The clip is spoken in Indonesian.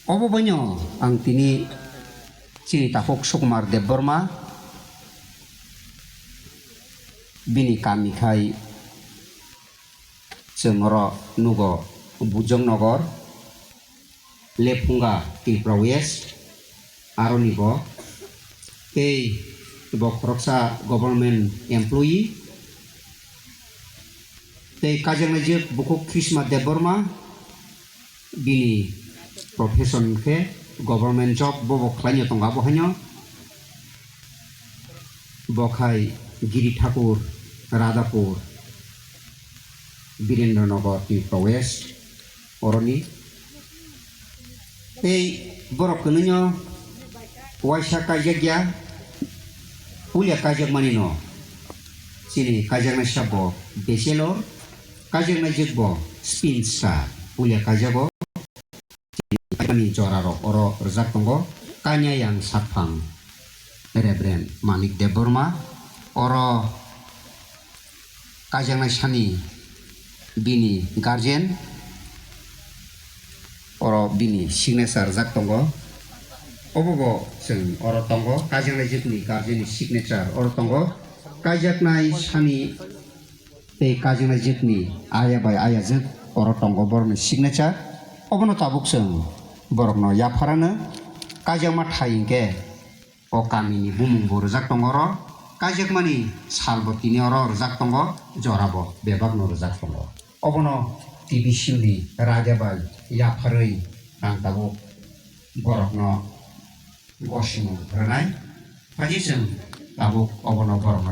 Obobanyo ang tini sini Tapok Sukumar Deborma bini kami kai Sengoro Nugo Bujongnogor Lepunga Tripura West Aronibo Kei Bok Roksa Government Employee Tei Kajang Najib Bukuk Krisma Deborma bini profession ke government job bobok klanyo tongga bohanyo bokhai Giri Thakur Radhapur Birendranagar Tripura West oroni ei borok kenunyo waisa kajagya ulia kajag manino sini kajag na sabo bachelor kajag na jigbo spinsa ulia kajago kami joraro oro rezak tonggo kanya yang sapang Reverend Manik Deborma oro kajang sani bini guardian oro bini signature jak tonggo obogo sing oro tonggo kajang jikni guardian signature oro tonggo kajak nai sani te kajang jikni aya bai aya juk oro tonggo borni signature obono tabuk sing borokno yafarana kajak ma thaingke o kamini bumung borjak tongoro kajak mani salbo tini oro rjak tongo jorabo bebak no rjak tongo obono TV suni raja bai yafaroi ang tabuk borokno gosimo ranai pajisem tabuk obono borokno